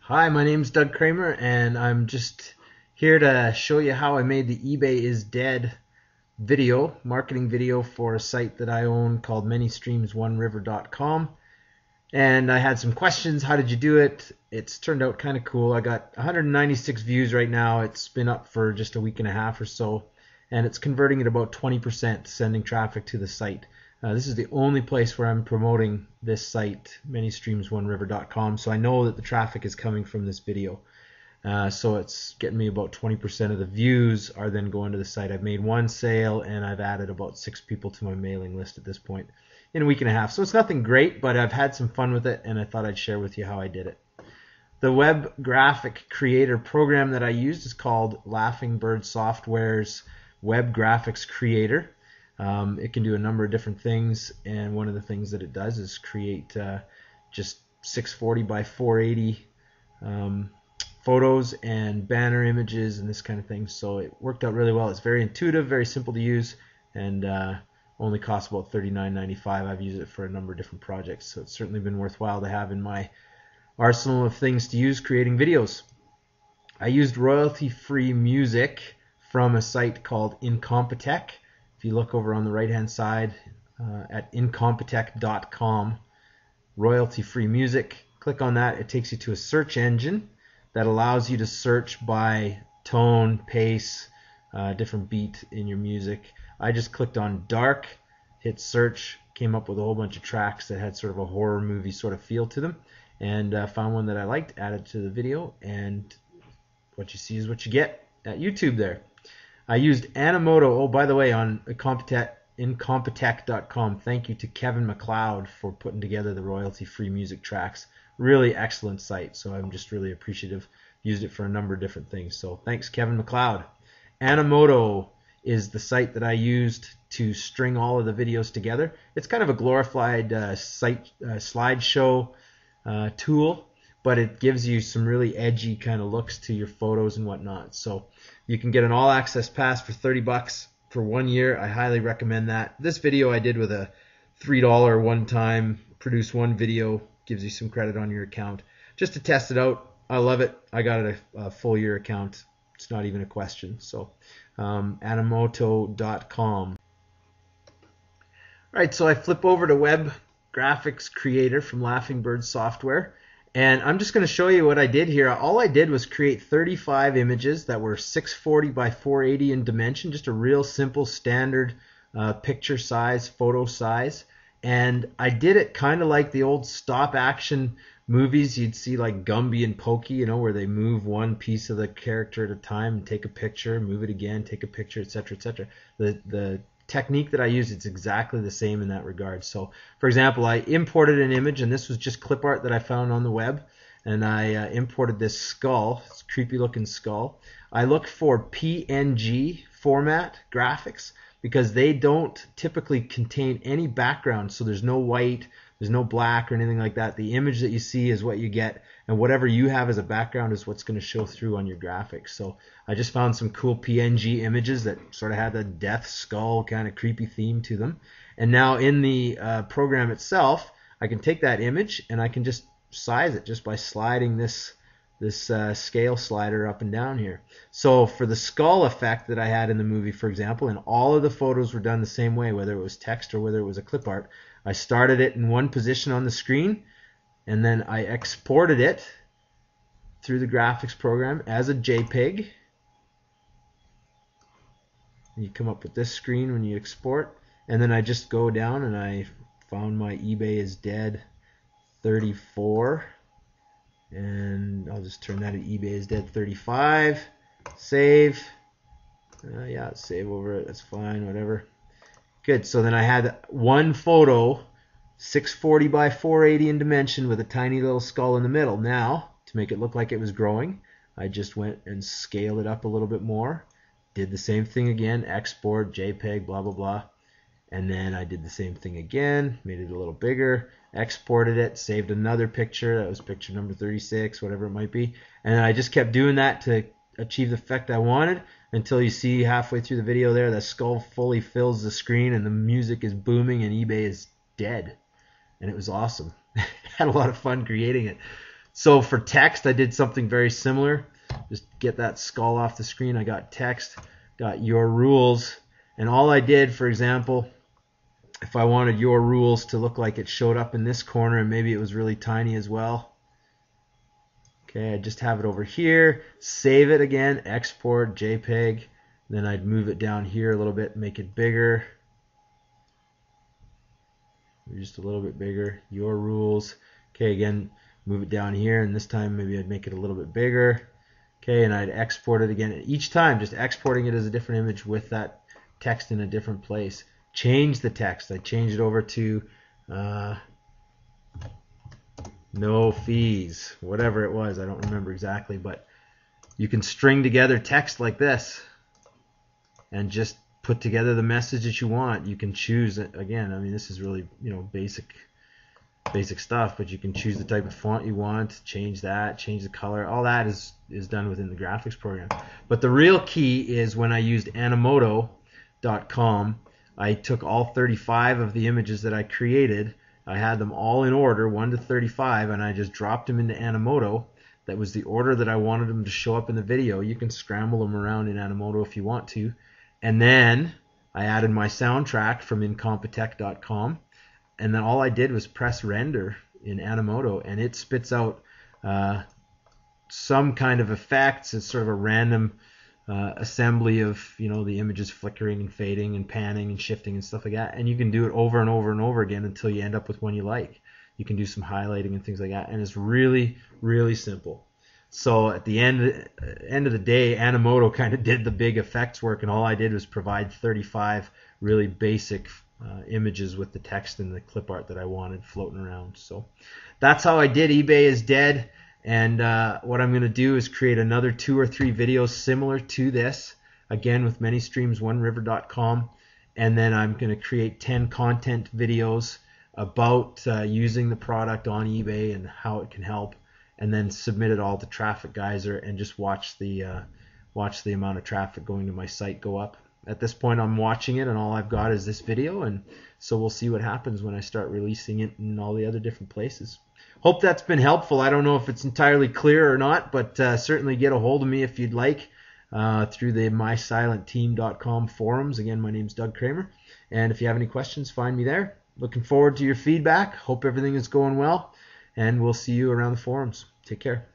Hi, my name's Doug Kramer, and I'm just here to show you how I made the eBay is Dead video, marketing video for a site that I own called ManyStreamsOneRiver.com. And I had some questions. How did you do it? It's turned out kind of cool. I got 196 views right now. It's been up for just a week and a half or so, and it's converting at about 20%, sending traffic to the site. This is the only place where I'm promoting this site, ManyStreamsOneRiver.com, so I know that the traffic is coming from this video. So it's getting me about 20% of the views are then going to the site. I've made one sale, and I've added about 6 people to my mailing list at this point in a week and a half. So it's nothing great, but I've had some fun with it, and I thought I'd share with you how I did it. The web graphic creator program that I used is called Laughing Bird Software's Web Graphics Creator. It can do a number of different things, and one of the things that it does is create just 640 by 480 photos and banner images and this kind of thing. So it worked out really well. It's very intuitive, very simple to use, and only costs about $39.95. I've used it for a number of different projects, so it's certainly been worthwhile to have in my arsenal of things to use creating videos. I used royalty-free music from a site called Incompetech. If you look over on the right-hand side at incompetech.com, royalty-free music, click on that. It takes you to a search engine that allows you to search by tone, pace, different beat in your music. I just clicked on dark, hit search, came up with a whole bunch of tracks that had sort of a horror movie sort of feel to them, and found one that I liked, added to the video, and what you see is what you get at YouTube there. I used Animoto. Oh, by the way, on Incompetech.com, thank you to Kevin MacLeod for putting together the royalty-free music tracks. Really excellent site, so I'm just really appreciative. Used it for a number of different things, so thanks, Kevin MacLeod. Animoto is the site that I used to string all of the videos together. It's kind of a glorified slideshow tool, but it gives you some really edgy kind of looks to your photos and whatnot. So you can get an all-access pass for $30 for 1 year. I highly recommend that. This video I did with a $3 one-time, produce one video, gives you some credit on your account. Just to test it out, I love it. I got it a full year account. It's not even a question. So Animoto.com. Alright, so I flip over to Web Graphics Creator from Laughing Bird Software, and I'm just going to show you what I did here. All I did was create 35 images that were 640 by 480 in dimension, just a real simple standard picture size, photo size. And I did it kind of like the old stop action movies you'd see, like Gumby and Pokey, you know, where they move one piece of the character at a time and take a picture, move it again, take a picture, etc., etc. The technique that I use, it's exactly the same in that regard. So, for example, I imported an image, and this was just clip art that I found on the web, and I imported this skull. It's a creepy looking skull. I looked for PNG format graphics because they don't typically contain any background, so there's no white, there's no black or anything like that. The image that you see is what you get, and whatever you have as a background is what's going to show through on your graphics. So I just found some cool PNG images that sort of had the death skull kind of creepy theme to them. And now in the program itself, I can take that image and I can just size it just by sliding this scale slider up and down here. So for the skull effect that I had in the movie, for example, and all of the photos were done the same way, whether it was text or whether it was a clip art, I started it in one position on the screen, and then I exported it through the graphics program as a JPEG. You come up with this screen when you export, and then I just go down and I found my eBay is Dead 34, and I'll just turn that to eBay is Dead 35. Save. Yeah, save over it. That's fine. Whatever. Good. So then I had one photo, 640 by 480 in dimension, with a tiny little skull in the middle. Now, to make it look like it was growing, I just went and scaled it up a little bit more. Did the same thing again. Export, JPEG, blah, blah, blah. And then I did the same thing again, made it a little bigger, exported it, saved another picture. That was picture number 36, whatever it might be. And I just kept doing that to achieve the effect I wanted until you see halfway through the video there, the skull fully fills the screen and the music is booming and eBay is dead. And it was awesome. Had a lot of fun creating it. So for text, I did something very similar. Just get that skull off the screen. I got text, got your rules, and all I did, for example, if I wanted your rules to look like it showed up in this corner and maybe it was really tiny as well. Okay, I just have it over here, save it again, export JPEG, then I'd move it down here a little bit, make it bigger. Just a little bit bigger, your rules. Okay, again, move it down here, and this time maybe I'd make it a little bit bigger. Okay, and I'd export it again. Each time, just exporting it as a different image with that text in a different place. Change the text. I changed it over to no fees, whatever it was. I don't remember exactly, but you can string together text like this and just put together the message that you want. You can choose it again. I mean, this is really, you know, basic stuff, but you can choose the type of font you want, change that, change the color. All that is done within the graphics program. But the real key is when I used Animoto.com, I took all 35 of the images that I created. I had them all in order, 1 to 35, and I just dropped them into Animoto. That was the order that I wanted them to show up in the video. You can scramble them around in Animoto if you want to. And then I added my soundtrack from Incompetech.com. And then all I did was press render in Animoto, and it spits out some kind of effects. It's sort of a random assembly of, you know, the images flickering and fading and panning and shifting and stuff like that. And you can do it over and over and over again until you end up with one you like. You can do some highlighting and things like that, and it's really, really simple. So at the end of the day, Animoto kind of did the big effects work, and all I did was provide 35 really basic images with the text and the clip art that I wanted floating around. So that's how I did eBay is Dead. And what I'm going to do is create another 2 or 3 videos similar to this, again with ManyStreams1River.com, and then I'm going to create 10 content videos about using the product on eBay and how it can help, and then submit it all to Traffic Geyser and just watch the amount of traffic going to my site go up. At this point, I'm watching it, and all I've got is this video, and so we'll see what happens when I start releasing it in all the other different places. Hope that's been helpful. I don't know if it's entirely clear or not, but certainly get a hold of me if you'd like through the mysilentteam.com forums. Again, my name's Doug Kramer, and if you have any questions, find me there. Looking forward to your feedback. Hope everything is going well, and we'll see you around the forums. Take care.